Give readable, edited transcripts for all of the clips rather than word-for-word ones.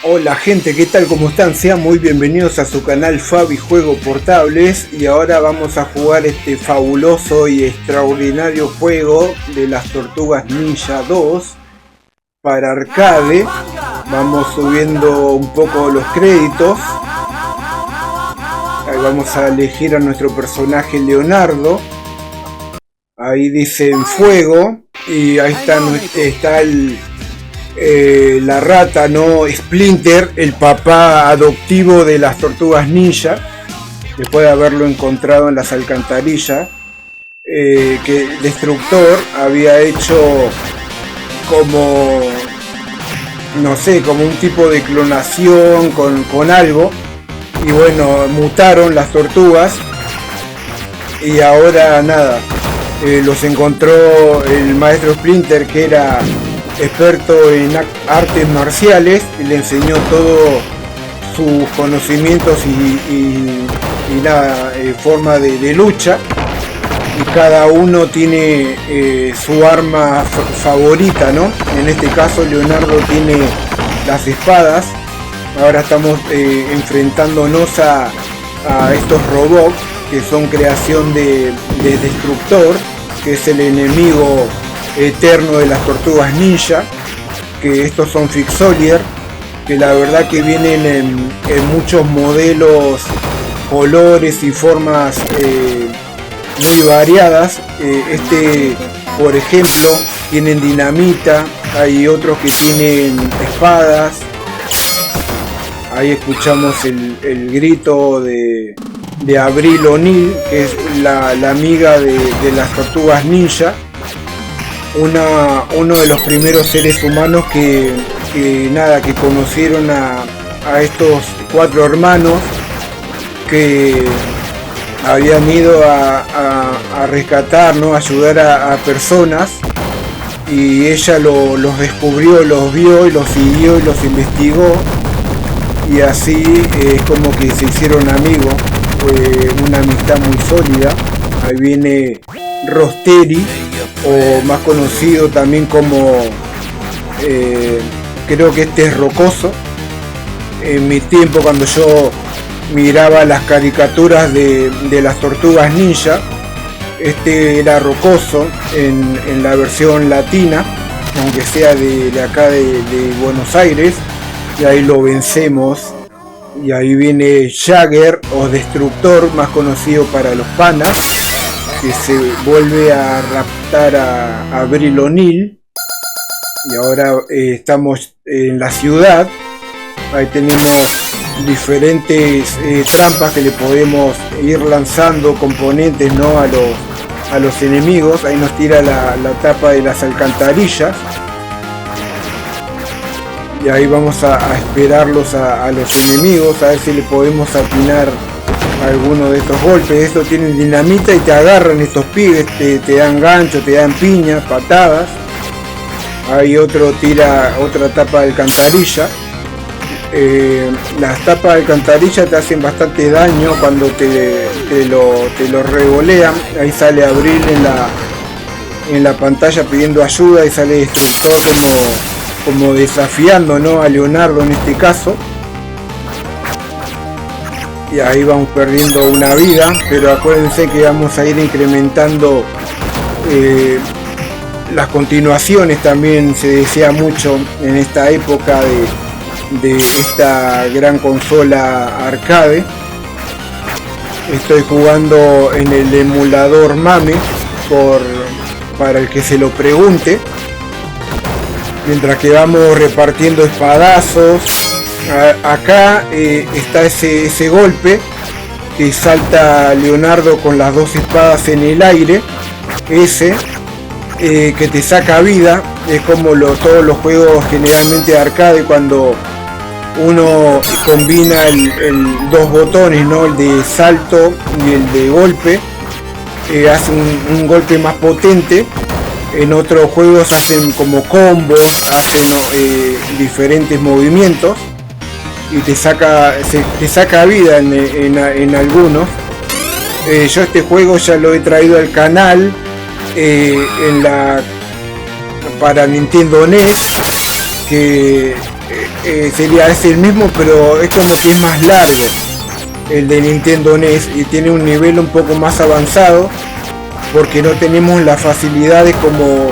Hola gente, ¿qué tal? ¿Cómo están? Sean muy bienvenidos a su canal Fabi Juego Portables. Y ahora vamos a jugar este fabuloso y extraordinario juego de las Tortugas Ninja 2 para arcade. Vamos subiendo un poco los créditos. Ahí vamos a elegir a nuestro personaje Leonardo. Ahí dice en fuego. Y ahí está la rata, ¿no? Splinter, el papá adoptivo de las Tortugas Ninja, después de haberlo encontrado en las alcantarillas, que Destructor había hecho como, no sé, como un tipo de clonación con algo, y bueno, mutaron las tortugas, y ahora nada, los encontró el maestro Splinter, que era experto en artes marciales, y le enseñó todos sus conocimientos y la forma de lucha, y cada uno tiene su arma favorita, ¿no? En este caso Leonardo tiene las espadas. Ahora estamos enfrentándonos a estos robots que son creación de Destructor, que es el enemigo eterno de las Tortugas Ninja, que estos son Fixolier, que la verdad que vienen en muchos modelos, colores y formas muy variadas. Por ejemplo, tienen dinamita, hay otros que tienen espadas. Ahí escuchamos el grito de Abril O'Neil, que es la amiga de las Tortugas Ninja. Uno de los primeros seres humanos que conocieron a estos cuatro hermanos que habían ido a rescatar, ¿no? A ayudar a personas, y ella los descubrió, los vio y los siguió y los investigó, y así es como que se hicieron amigos. Fue una amistad muy sólida. Ahí viene Rosteri, o más conocido también como creo que este es Rocoso. En mi tiempo, cuando yo miraba las caricaturas de las Tortugas Ninja, este era Rocoso en la versión latina, aunque sea de acá de Buenos Aires. Y ahí lo vencemos. Y ahí viene Jagger, o Destructor, más conocido para los panas, que se vuelve a raptar a Abril O'Neil. Y ahora estamos en la ciudad. Ahí tenemos diferentes trampas que le podemos ir lanzando componentes, ¿no? a los enemigos. Ahí nos tira la tapa de las alcantarillas. Y ahí vamos a esperarlos a los enemigos, a ver si le podemos atinar alguno de estos golpes. Estos tienen dinamita y te agarran estos pibes, te dan gancho, te dan piñas, patadas. Hay otro tira otra tapa de alcantarilla. Las tapas de alcantarilla te hacen bastante daño cuando te lo revolean. Ahí sale Abril en la pantalla pidiendo ayuda, y sale Destructor como desafiando, ¿no? A Leonardo en este caso. Y ahí vamos perdiendo una vida, pero acuérdense que vamos a ir incrementando las continuaciones. También se desea mucho en esta época de esta gran consola arcade. Estoy jugando en el emulador MAME, para el que se lo pregunte. Mientras que vamos repartiendo espadazos. Acá está ese golpe que salta Leonardo con las dos espadas en el aire, que te saca vida. Es como todos los juegos generalmente de arcade, cuando uno combina dos botones, ¿no? El de salto y el de golpe, hace un golpe más potente. En otros juegos hacen como combos, hacen diferentes movimientos, y te saca vida en algunos. Yo este juego ya lo he traído al canal para Nintendo NES, que es el mismo, pero es como que es más largo el de Nintendo NES y tiene un nivel un poco más avanzado, porque no tenemos las facilidades como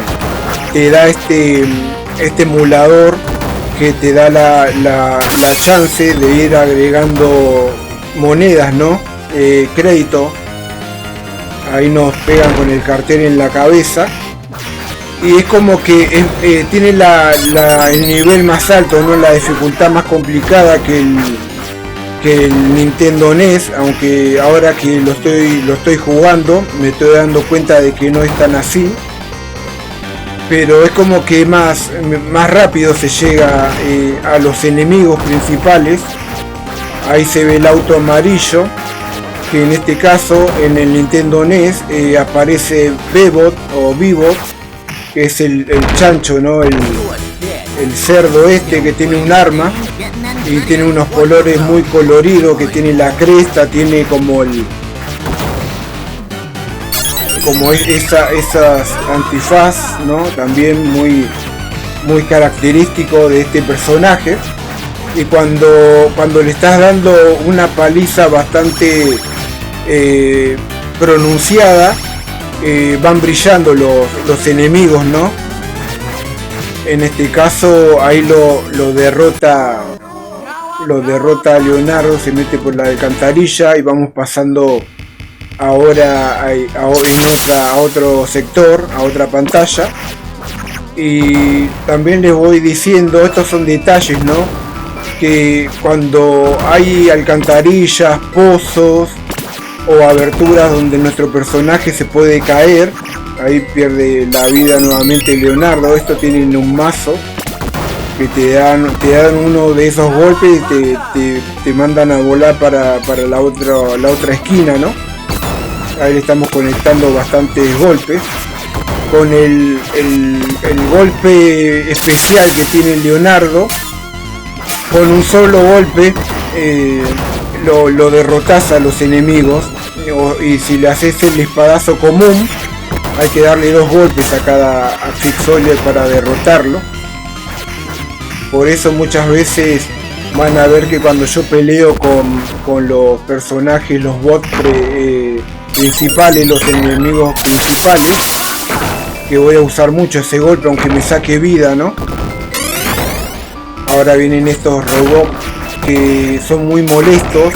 te da este emulador, que te da la chance de ir agregando monedas, ¿no? Crédito. Ahí nos pegan con el cartel en la cabeza y es como que tiene el nivel más alto, ¿no? La dificultad más complicada que el Nintendo NES, aunque ahora que lo estoy jugando me estoy dando cuenta de que no es tan así, pero es como que más rápido se llega a los enemigos principales. Ahí se ve el auto amarillo, que en este caso en el Nintendo NES aparece Bebot o Vivot, que es el chancho, ¿no? El cerdo este que tiene un arma y tiene unos colores muy coloridos, que tiene la cresta, tiene como esas antifaz, ¿no? También muy característico de este personaje. Y cuando le estás dando una paliza bastante pronunciada, van brillando los enemigos, ¿no? En este caso ahí lo derrota Leonardo, se mete por la alcantarilla y vamos pasando ahora a otro sector, a otra pantalla. Y también les voy diciendo, estos son detalles, ¿no? Que cuando hay alcantarillas, pozos o aberturas donde nuestro personaje se puede caer, ahí pierde la vida nuevamente Leonardo. Esto tienen un mazo que te dan uno de esos golpes y te mandan a volar para la otra esquina, ¿no? Ahí le estamos conectando bastantes golpes. Con el golpe especial que tiene Leonardo, con un solo golpe lo derrotas a los enemigos, y si le haces el espadazo común hay que darle 2 golpes a cada Fixolier para derrotarlo. Por eso muchas veces van a ver que cuando yo peleo con los personajes, los bots principales, los enemigos principales, que voy a usar mucho ese golpe aunque me saque vida, ¿no? Ahora vienen estos robots que son muy molestos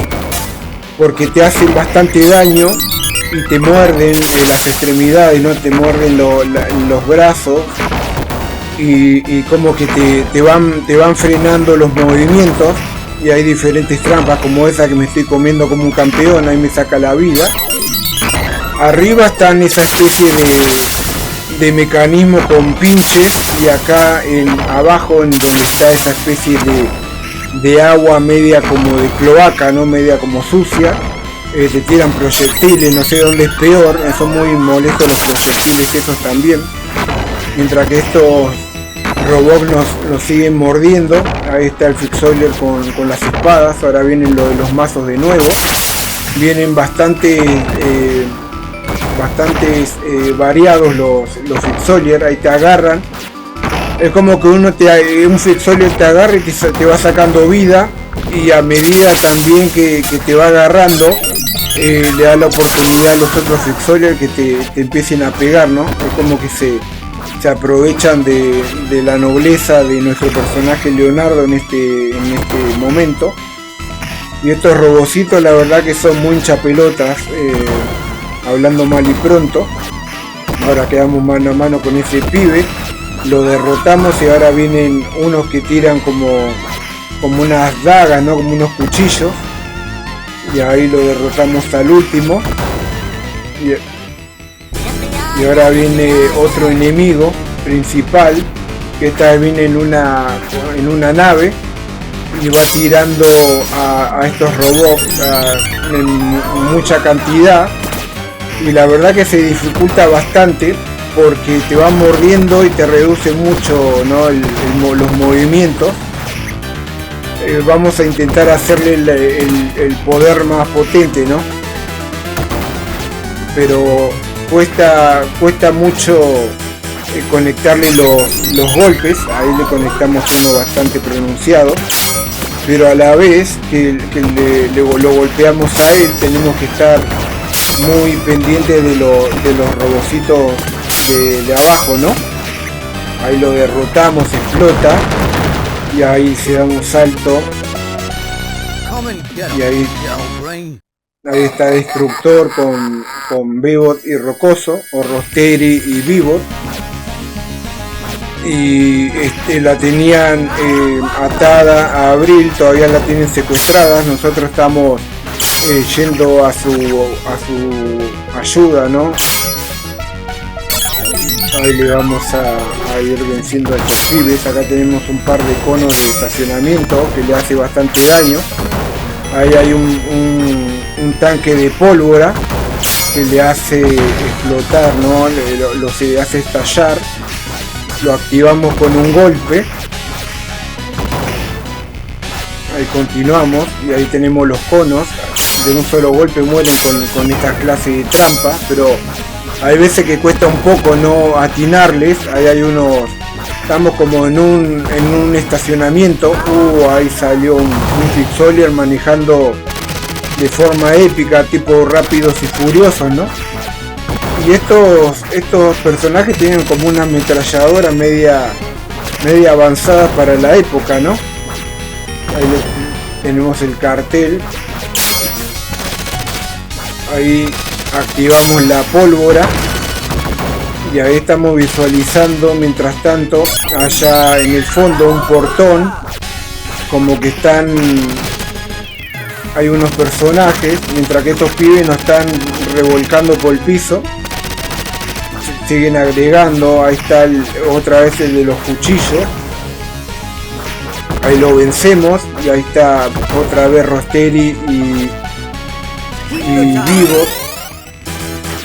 porque te hacen bastante daño y te muerden las extremidades, ¿no? Te muerden los brazos y como que te van frenando los movimientos. Y hay diferentes trampas como esa que me estoy comiendo como un campeón, ahí me saca la vida. Arriba están esa especie de mecanismo con pinches, y acá abajo en donde está esa especie de agua media como de cloaca, no, media como sucia, te tiran proyectiles, no sé dónde es peor, son muy molestos los proyectiles esos también, mientras que estos robots nos siguen mordiendo. Ahí está el Fixolier con las espadas. Ahora vienen los mazos de nuevo, vienen bastante variados los Fixolier. Ahí te agarran, es como que un Fixolier te agarra y te va sacando vida, y a medida también que te va agarrando le da la oportunidad a los otros Fixolier que te empiecen a pegar, ¿no? Es como que se aprovechan de la nobleza de nuestro personaje Leonardo en este momento. Y estos robocitos la verdad que son muy hinchapelotas, hablando mal y pronto. Ahora quedamos mano a mano con ese pibe, lo derrotamos y ahora vienen unos que tiran como unas dagas, ¿no? Como unos cuchillos, y ahí lo derrotamos al último. Y ahora viene otro enemigo principal, que esta vez viene en una nave y va tirando a estos robots en mucha cantidad, y la verdad que se dificulta bastante porque te va mordiendo y te reduce mucho, ¿no? los movimientos. Vamos a intentar hacerle el poder más potente, ¿no? Pero cuesta mucho conectarle los golpes. Ahí le conectamos uno bastante pronunciado, pero a la vez que lo golpeamos a él, tenemos que estar muy pendientes de los robocitos de abajo, ¿no? Ahí lo derrotamos, explota, y ahí se da un salto, y ahí está Destructor con Bebot y Rocoso, o Rosteri y Bebot. Y la tenían atada a Abril, todavía la tienen secuestrada. Nosotros estamos yendo a su ayuda, ¿no? Ahí le vamos a ir venciendo a estos pibes. Acá tenemos un par de conos de estacionamiento que le hace bastante daño. Ahí hay un tanque de pólvora que le hace explotar, ¿no? Lo se hace estallar. Lo activamos con un golpe. Ahí continuamos y ahí tenemos los conos. De un solo golpe mueren con esta clase de trampa, pero hay veces que cuesta un poco no atinarles. Ahí hay unos... Estamos como en un estacionamiento. Ahí salió un Fixolier manejando de forma épica, tipo Rápidos y Furiosos, ¿no? Y estos personajes tienen como una ametralladora media avanzada para la época, ¿no? Ahí tenemos el cartel. Ahí activamos la pólvora. Y ahí estamos visualizando, mientras tanto, allá en el fondo un portón. Como que están... Hay unos personajes, mientras que estos pibes nos están revolcando por el piso. Siguen agregando. Ahí está otra vez el de los cuchillos. Ahí lo vencemos. Y ahí está otra vez Rosteri y Bebot.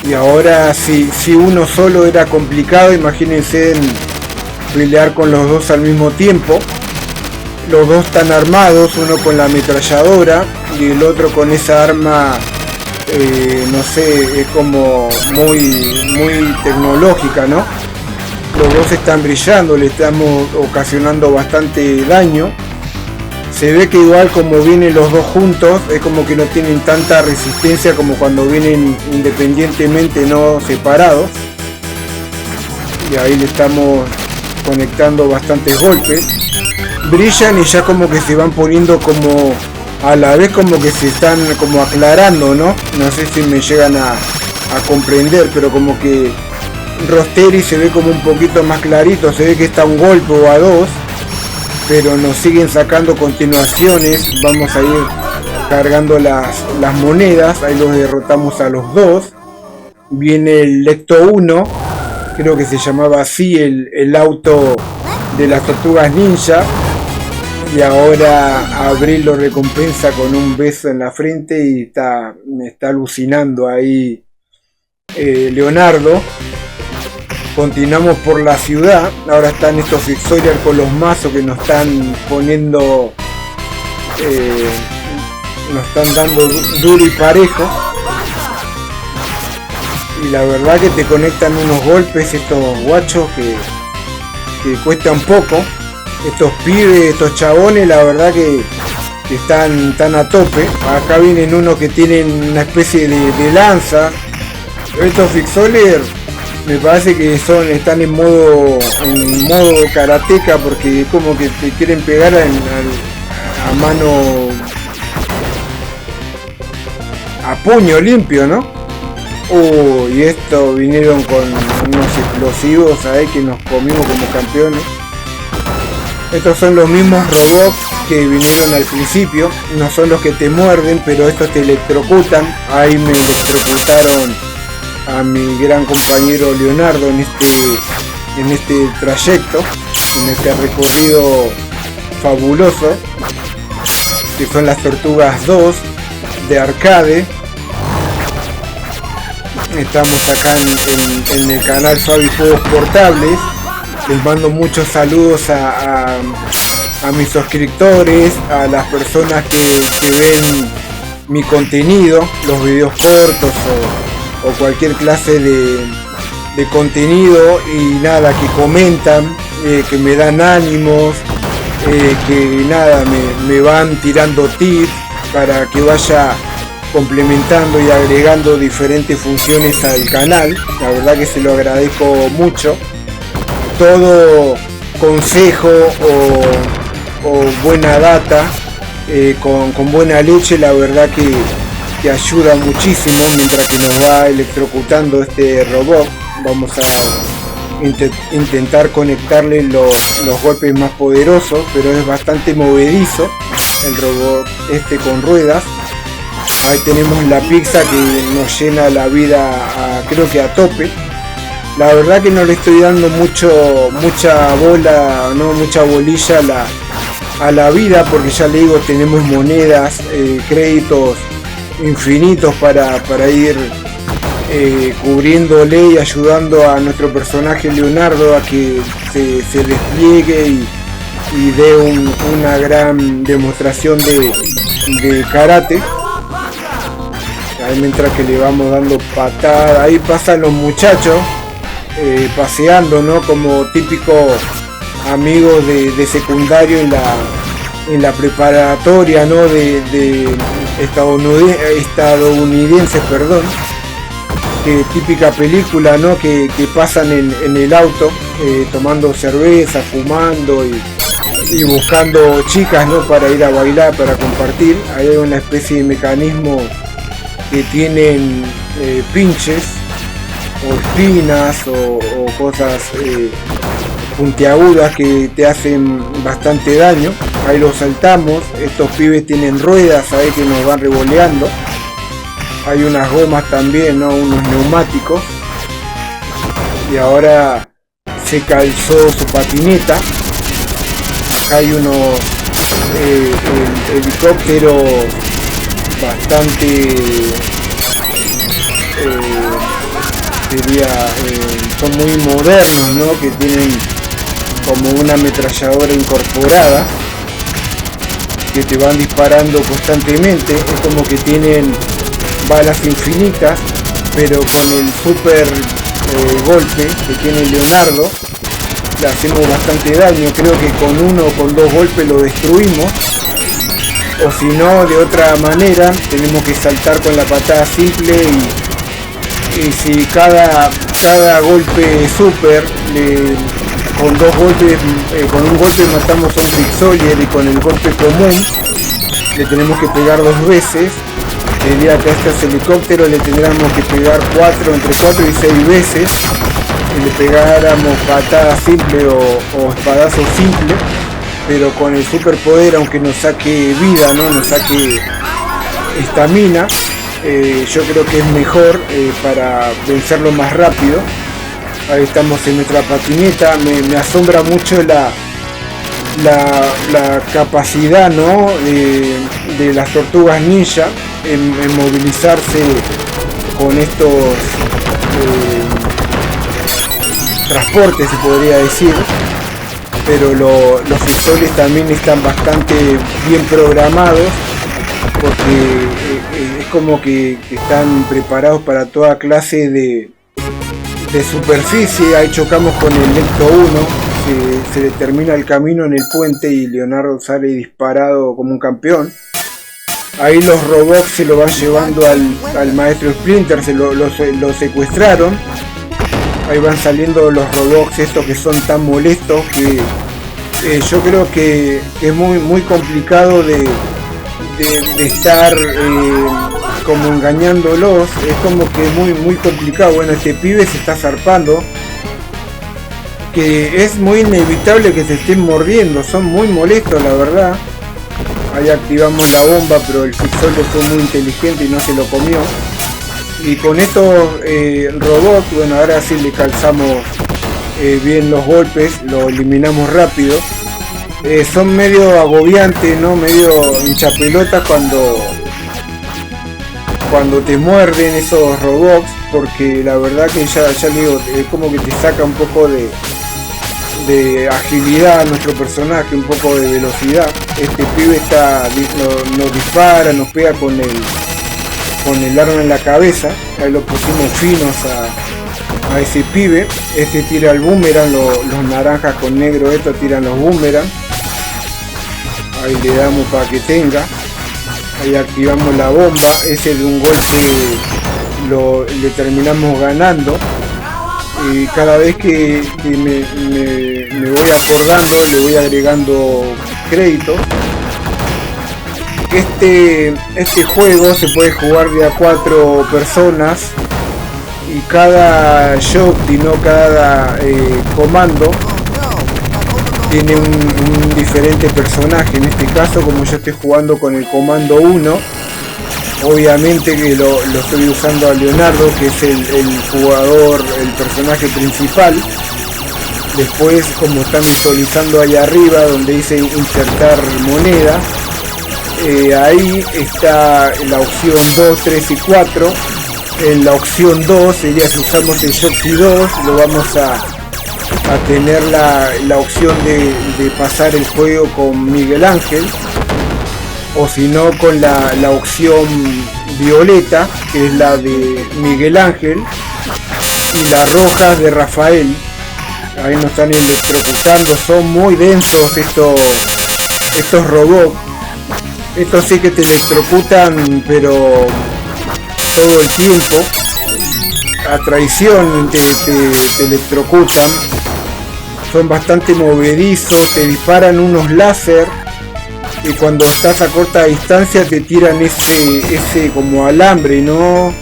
Y ahora si uno solo era complicado, imagínense pelear con los dos al mismo tiempo. Los dos están armados, uno con la ametralladora y el otro con esa arma, no sé, es como muy tecnológica, ¿no? Los dos están brillando, le estamos ocasionando bastante daño. Se ve que igual como vienen los dos juntos, es como que no tienen tanta resistencia como cuando vienen independientemente, no separados. Y ahí le estamos conectando bastantes golpes. Brillan y ya como que se van poniendo como a la vez, como que se están como aclarando, ¿no? No sé si me llegan a comprender, pero como que Rosteri se ve como un poquito más clarito, se ve que está un golpe o a dos, pero nos siguen sacando continuaciones. Vamos a ir cargando las monedas. Ahí los derrotamos a los dos. Viene el Lecto 1, creo que se llamaba así, el auto de las tortugas ninja. Y ahora Abril lo recompensa con un beso en la frente y me está alucinando ahí Leonardo. Continuamos por la ciudad. Ahora están estos Fixolier con los mazos que nos están poniendo, nos están dando duro y parejo. Y la verdad que te conectan unos golpes estos guachos que cuesta un poco. Estos pibes, estos chabones, la verdad que están a tope. Acá vienen unos que tienen una especie de lanza. Estos Fixolier me parece que están en modo karateca, porque es como que te quieren pegar a mano, a puño limpio, ¿no? Y esto vinieron con unos explosivos ahí que nos comimos como campeones. Estos son los mismos robots que vinieron al principio. No son los que te muerden, pero estos te electrocutan. Ahí me electrocutaron a mi gran compañero Leonardo en este trayecto, en este recorrido fabuloso, que son las Tortugas 2 de arcade. Estamos acá en el canal Fabi Juegos Portables. Les mando muchos saludos a mis suscriptores, a las personas que ven mi contenido, los videos cortos o cualquier clase de contenido y nada, que comentan, que me dan ánimos, que nada, me van tirando tips para que vaya complementando y agregando diferentes funciones al canal. La verdad que se lo agradezco mucho. Todo consejo o buena data con buena leche, la verdad que ayuda muchísimo mientras que nos va electrocutando este robot. Vamos a intentar conectarle los golpes más poderosos, pero es bastante movedizo el robot este con ruedas. Ahí tenemos la pizza que nos llena la vida creo que a tope. La verdad que no le estoy dando mucha bola, no mucha bolilla a la vida, porque ya le digo, tenemos monedas, créditos infinitos para ir cubriéndole y ayudando a nuestro personaje Leonardo a que se despliegue y dé una gran demostración de karate. Ahí mientras que le vamos dando patadas, ahí pasan los muchachos paseando, ¿no? Como típico amigos de secundario en la preparatoria, ¿no? de estadounidenses, perdón. Que típica película, ¿no? que pasan en el auto tomando cerveza, fumando y buscando chicas, ¿no? Para ir a bailar, para compartir. Ahí hay una especie de mecanismo que tienen pinches o espinas o cosas puntiagudas que te hacen bastante daño. Ahí los saltamos. Estos pibes tienen ruedas ahí que nos van revoleando. Hay unas gomas también, ¿no? Unos neumáticos. Y ahora se calzó su patineta. Acá hay unos helicópteros bastante son muy modernos, ¿no? Que tienen como una ametralladora incorporada que te van disparando constantemente. Es como que tienen balas infinitas, pero con el super golpe que tiene Leonardo le hacemos bastante daño. Creo que con uno o con dos golpes lo destruimos, o si no, de otra manera tenemos que saltar con la patada simple y si cada golpe super con dos golpes, con un golpe matamos a un Big Soldier y con el golpe común le tenemos que pegar dos veces. Diría que a estos helicópteros le tendríamos que pegar entre 4 y 6 veces y le pegáramos patada simple o espadazo simple, pero con el superpoder, aunque nos saque vida, ¿no? Nos saque estamina, yo creo que es mejor para vencerlo más rápido. Ahí estamos en nuestra patineta. Me asombra mucho la capacidad, ¿no? de las tortugas ninja en movilizarse con estos transportes, se podría decir. Pero los sensores también están bastante bien programados, porque es como que están preparados para toda clase de superficie. Ahí chocamos con el Ecto 1, se le termina el camino en el puente y Leonardo sale disparado como un campeón. Ahí los robots se lo van llevando al maestro Splinter, lo secuestraron. Ahí van saliendo los robots estos que son tan molestos que yo creo que es muy complicado de estar como engañándolos. Es como que muy complicado. Bueno, este pibe se está zarpando, que es muy inevitable que se estén mordiendo, son muy molestos, la verdad. Ahí activamos la bomba, pero el Fixole fue muy inteligente y no se lo comió. Y con estos robots, bueno, ahora sí le calzamos bien los golpes, lo eliminamos rápido. Son medio agobiantes, ¿no? Medio hinchapelotas cuando te muerden esos robots, porque la verdad que ya le digo, es como que te saca un poco de agilidad a nuestro personaje, un poco de velocidad. Este pibe nos dispara, nos pega con el arma en la cabeza. Ahí lo pusimos finos a ese pibe. Este tira el boomerang, los naranjas con negro estos tiran los boomerang. Ahí le damos para que tenga. Ahí activamos la bomba. Ese de un golpe le terminamos ganando. Y cada vez que me voy acordando le voy agregando crédito. Este juego se puede jugar de a 4 personas y cada shot, no cada comando tiene un diferente personaje. En este caso, como yo estoy jugando con el comando 1, obviamente que lo estoy usando a Leonardo, que es el jugador, el personaje principal. Después, como están visualizando ahí arriba donde dice insertar moneda, ahí está la opción 2, 3 y 4. En la opción 2 sería, si usamos el Shocky 2, lo vamos a tener la opción de pasar el juego con Miguel Ángel, o si no con la opción violeta, que es la de Miguel Ángel, y la roja de Rafael. Ahí nos están electrocutando, son muy densos estos robots. Estos sí que te electrocutan, pero todo el tiempo. A traición te electrocutan. Son bastante movedizos, te disparan unos láser. Y cuando estás a corta distancia te tiran ese como alambre, ¿no?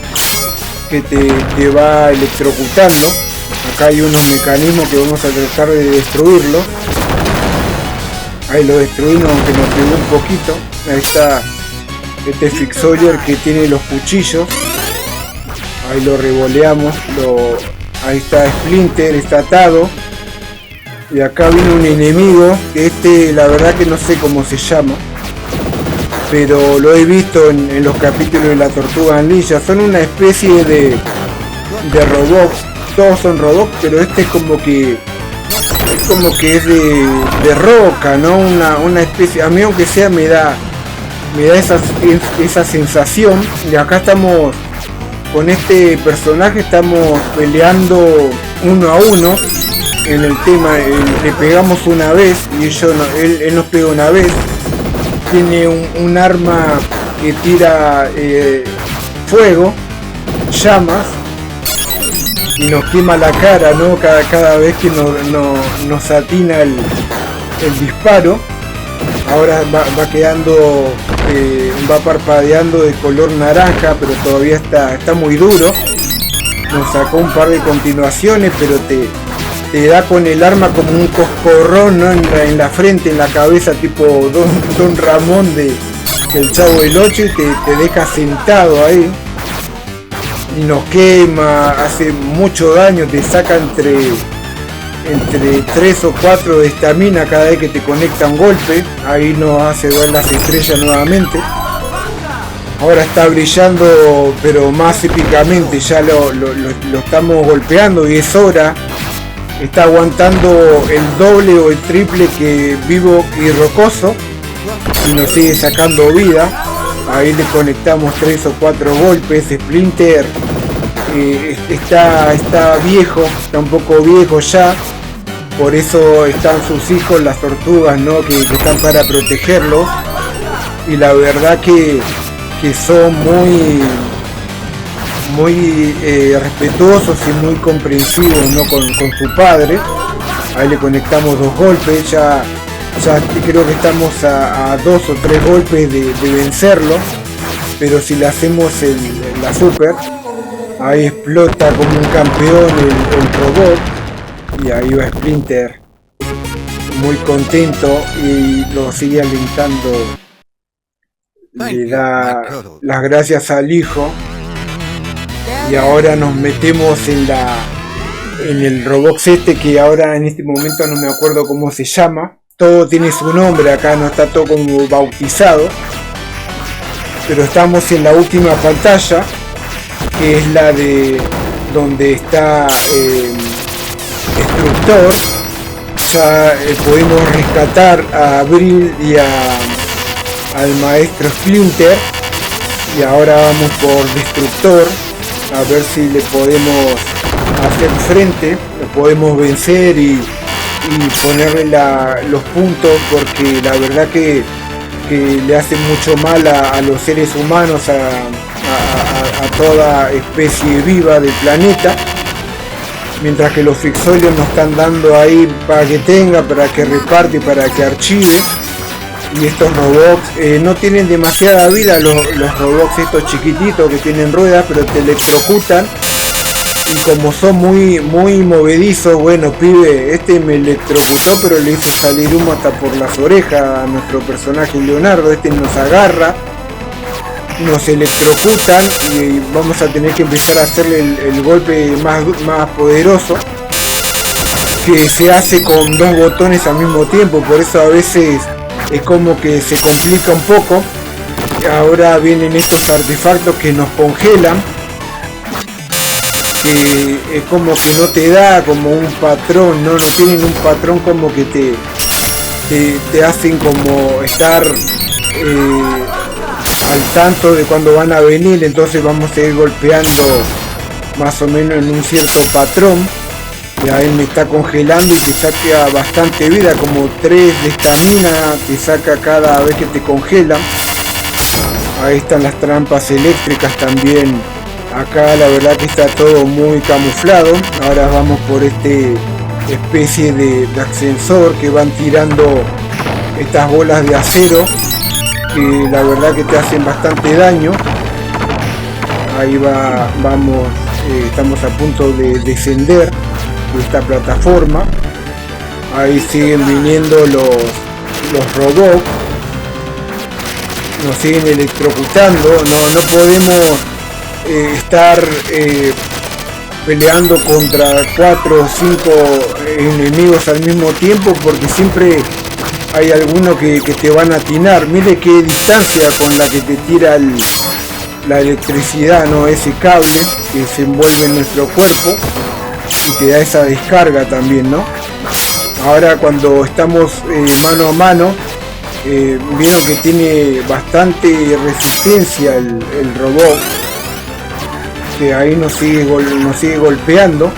Que te va electrocutando. Acá hay unos mecanismos que vamos a tratar de destruirlos. Ahí lo destruimos, aunque nos pegó un poquito. Ahí está este Fixoyer que tiene los cuchillos. Ahí lo revoleamos. Ahí está Splinter, está atado. Y acá viene un enemigo, que la verdad que no sé cómo se llama, pero lo he visto en los capítulos de la Tortuga Ninja. Son una especie de robots. Todos son robots, pero este es como que es de roca, ¿no? Una especie, a mí aunque sea me da esa sensación. Y acá estamos con este personaje, estamos peleando 1 a 1 en el tema. Le pegamos una vez y él nos pega una vez. Tiene un arma que tira fuego, llamas, y nos quema la cara, ¿no? Cada vez que nos atina el disparo. Ahora va quedando, va parpadeando de color naranja, pero todavía está muy duro. Nos sacó un par de continuaciones, pero te da con el arma como un coscorrón, ¿no? en la frente, en la cabeza, tipo Don Ramón del Chavo del Ocho, y te deja sentado ahí. Y nos quema, hace mucho daño, te saca entre 3 o 4 de estamina cada vez que te conecta un golpe. Ahí nos hace ver las estrellas nuevamente. Ahora está brillando, pero más épicamente, ya lo estamos golpeando y es hora. Está aguantando el doble o el triple que Vivo y Rocoso, y nos sigue sacando vida. Ahí le conectamos 3 o 4 golpes. Splinter está viejo, está un poco viejo ya, por eso están sus hijos, las tortugas, ¿no? que están para protegerlos, y la verdad que son muy respetuosos y muy comprensivos, ¿no? con su padre. Ahí le conectamos 2 golpes, ya creo que estamos a 2 o 3 golpes de vencerlo, pero si le hacemos la super, ahí explota como un campeón el robot, y ahí va Splinter muy contento y lo sigue alentando. Le da las gracias al hijo, y ahora nos metemos en el robot que ahora en este momento no me acuerdo cómo se llama. Todo tiene su nombre, acá no está todo como bautizado, pero estamos en la última pantalla, que es la de donde está Destructor. Ya podemos rescatar a Abril y al maestro Splinter, y ahora vamos por Destructor a ver si le podemos hacer frente, lo podemos vencer y ponerle los puntos, porque la verdad que le hacen mucho mal a los seres humanos, a toda especie viva del planeta, mientras que los Fixolios nos están dando ahí para que tenga, para que reparte, para que archive. Y estos robots no tienen demasiada vida, los robots estos chiquititos que tienen ruedas, pero te electrocutan. Y como son muy movedizos, bueno, pibe, este me electrocutó, pero le hizo salir humo hasta por las orejas a nuestro personaje Leonardo. Este nos agarra, nos electrocutan y vamos a tener que empezar a hacerle el golpe más poderoso, que se hace con 2 botones al mismo tiempo. Por eso a veces es como que se complica un poco. Ahora vienen estos artefactos que nos congelan, que es como que no te da como un patrón, no tienen un patrón, como que te hacen como estar al tanto de cuando van a venir. Entonces vamos a ir golpeando más o menos en un cierto patrón. Ya él me está congelando y te saca bastante vida, como 3 de estamina te saca cada vez que te congelan. Ahí están las trampas eléctricas también. Acá la verdad que está todo muy camuflado. Ahora vamos por este especie de ascensor que van tirando estas bolas de acero, que la verdad que te hacen bastante daño. Ahí vamos, estamos a punto de descender de esta plataforma. Ahí siguen viniendo los robots, nos siguen electrocutando. No podemos estar peleando contra 4 o 5 enemigos al mismo tiempo, porque siempre hay alguno que te van a atinar. Mire qué distancia con la que te tira la electricidad, ¿no? Ese cable que se envuelve en nuestro cuerpo y te da esa descarga también, ¿no? Ahora cuando estamos mano a mano, vieron que tiene bastante resistencia el robot, que ahí nos sigue golpeando.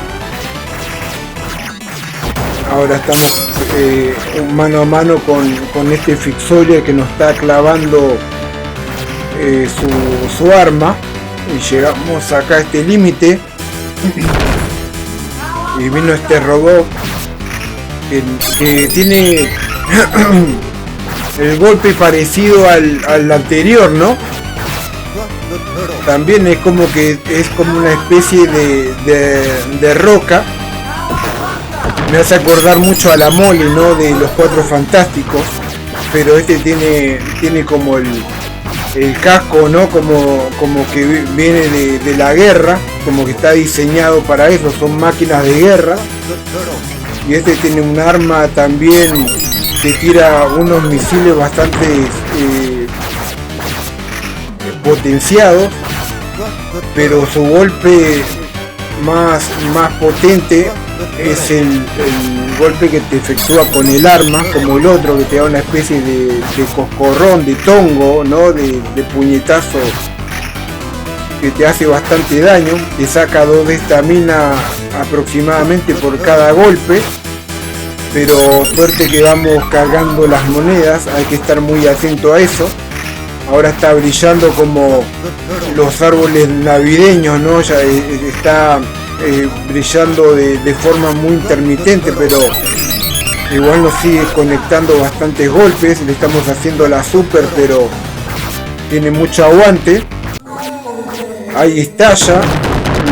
Ahora estamos mano a mano con este Fixolia que nos está clavando su arma, y llegamos acá a este límite y vino este robot que tiene el golpe parecido al anterior, ¿no? También es como que es como una especie de roca. Me hace acordar mucho a la Molly, ¿no? De los Cuatro Fantásticos. Pero este tiene como el casco, ¿no? Como que viene de la guerra. Como que está diseñado para eso. Son máquinas de guerra. Y este tiene un arma también que tira unos misiles bastante potenciados, pero su golpe más potente es el golpe que te efectúa con el arma, como el otro que te da una especie de coscorrón, de tongo, ¿no? De puñetazo que te hace bastante daño. Te saca 2 de estamina aproximadamente por cada golpe, pero suerte que vamos cargando las monedas, hay que estar muy atento a eso. Ahora está brillando como los árboles navideños, ¿no? Ya está brillando de forma muy intermitente, pero igual nos sigue conectando bastantes golpes. Le estamos haciendo la super, pero tiene mucho aguante. Ahí estalla,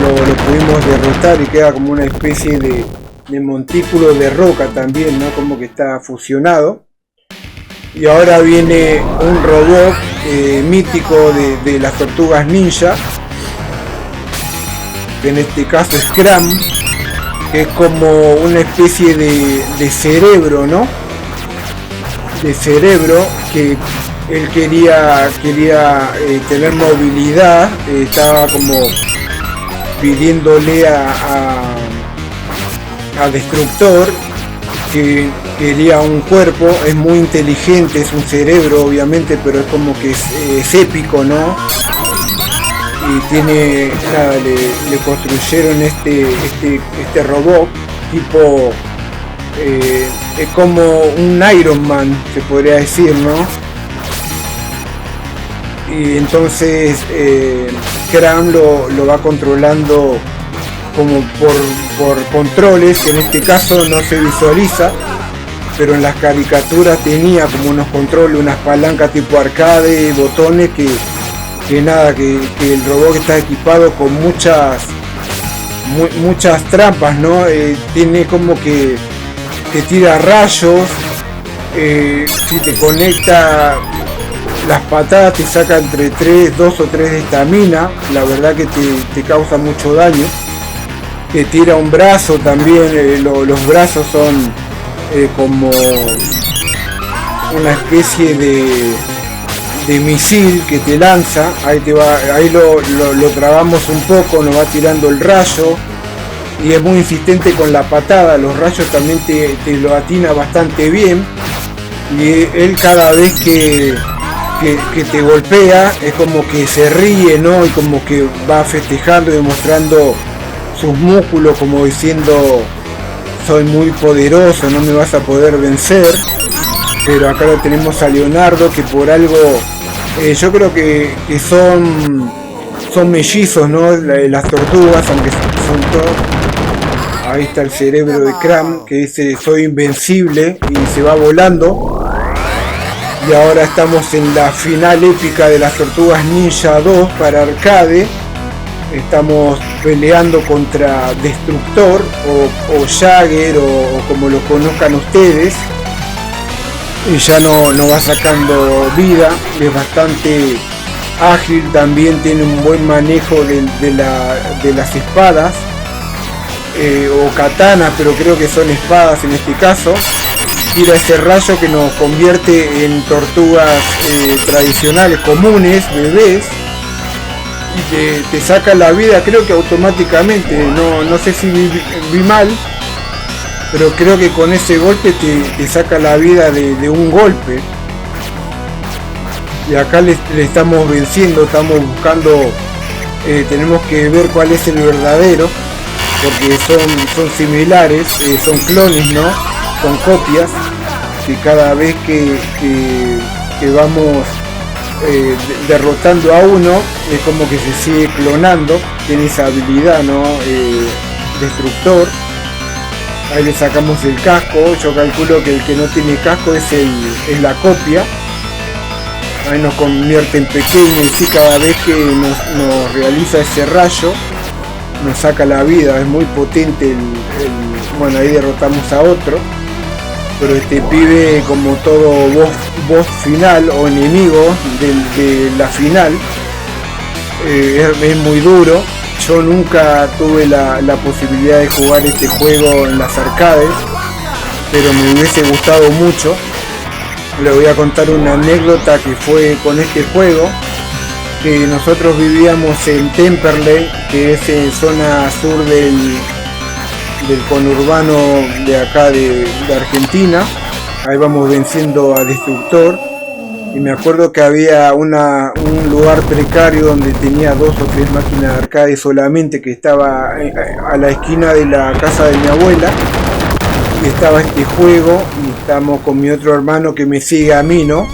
lo pudimos derrotar y queda como una especie de montículo de roca también, ¿no? Como que está fusionado. Y ahora viene un robot mítico de las tortugas ninja, que en este caso es Scram, que es como una especie de cerebro, ¿no? De cerebro, que él quería tener movilidad. Estaba como pidiéndole a Destructor que quería un cuerpo. Es muy inteligente, es un cerebro obviamente, pero es como que es épico, ¿no? y tiene, nada, le construyeron este robot tipo, es como un Iron Man, se podría decir, ¿no? Y entonces Cram lo va controlando como por controles, que en este caso no se visualiza, pero en las caricaturas tenía como unos controles, unas palancas tipo arcade, botones que el robot está equipado con muchas trampas, ¿no? Tiene como que tira rayos, si te conecta las patadas te saca entre 2 o 3 de estamina, la verdad que te causa mucho daño. Te tira un brazo también, los brazos son como una especie de misil que te lanza, ahí lo trabamos un poco, nos va tirando el rayo y es muy insistente con la patada, los rayos también te lo atina bastante bien y él cada vez que te golpea es como que se ríe, ¿no? Y como que va festejando y demostrando sus músculos como diciendo soy muy poderoso, no me vas a poder vencer. Pero acá lo tenemos a Leonardo, que por algo yo creo que son mellizos, ¿no? Las tortugas, aunque son todos. Ahí está el cerebro de Cram que dice soy invencible y se va volando. Y ahora estamos en la final épica de las Tortugas Ninja 2 para arcade. Estamos peleando contra Destructor o Jagger o como lo conozcan ustedes. Y ya no va sacando vida, es bastante ágil, también tiene un buen manejo de las espadas o katanas, pero creo que son espadas en este caso. Tira ese rayo que nos convierte en tortugas tradicionales, comunes, bebés, y te saca la vida, creo que automáticamente, no sé si vi mal, pero creo que con ese golpe te saca la vida de un golpe. Y acá le estamos venciendo, estamos buscando, tenemos que ver cuál es el verdadero, porque son similares, son clones, ¿no? Son copias, que cada vez que vamos derrotando a uno, es como que se sigue clonando, tiene esa habilidad, ¿no? Destructor. Ahí le sacamos el casco, yo calculo que el que no tiene casco es la copia. Ahí nos convierte en pequeño y sí, cada vez que nos realiza ese rayo, nos saca la vida, es muy potente bueno, ahí derrotamos a otro. Pero este pibe, como todo boss final o enemigo de la final, es muy duro. Yo nunca tuve la posibilidad de jugar este juego en las arcades, pero me hubiese gustado mucho. Le voy a contar una anécdota que fue con este juego, que nosotros vivíamos en Temperley, que es en zona sur del conurbano de acá de Argentina. Ahí vamos venciendo a Destructor y me acuerdo que había un lugar precario donde tenía 2 o 3 máquinas de arcade solamente, que estaba a la esquina de la casa de mi abuela, y estaba este juego y estamos con mi otro hermano que me sigue a mí, ¿no?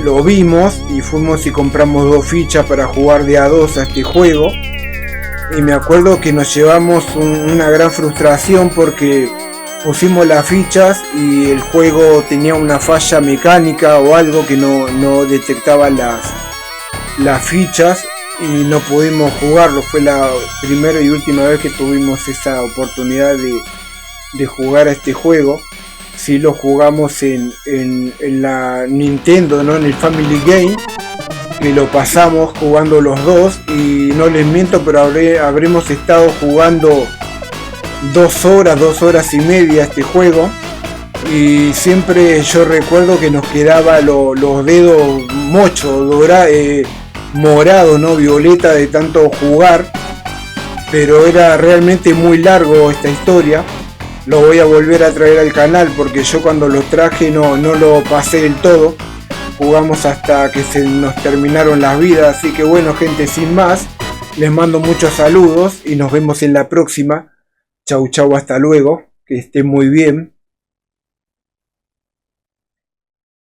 Lo vimos y fuimos y compramos 2 fichas para jugar de a 2 a este juego. Y me acuerdo que nos llevamos una gran frustración porque pusimos las fichas y el juego tenía una falla mecánica o algo que no detectaba las fichas y no pudimos jugarlo. Fue la primera y última vez que tuvimos esa oportunidad de jugar a este juego. Sí lo jugamos en la Nintendo, ¿no? En el Family Game, que lo pasamos jugando los dos, y no les miento, pero habremos estado jugando 2 horas y media este juego, y siempre yo recuerdo que nos quedaba los dedos mochos, morados, ¿no? Violeta de tanto jugar, pero era realmente muy largo esta historia. Lo voy a volver a traer al canal porque yo cuando lo traje no lo pasé del todo. jugamos hasta que se nos terminaron las vidas. Así que bueno, gente, sin más, les mando muchos saludos y nos vemos en la próxima. Chau, chau, hasta luego. Que estén muy bien.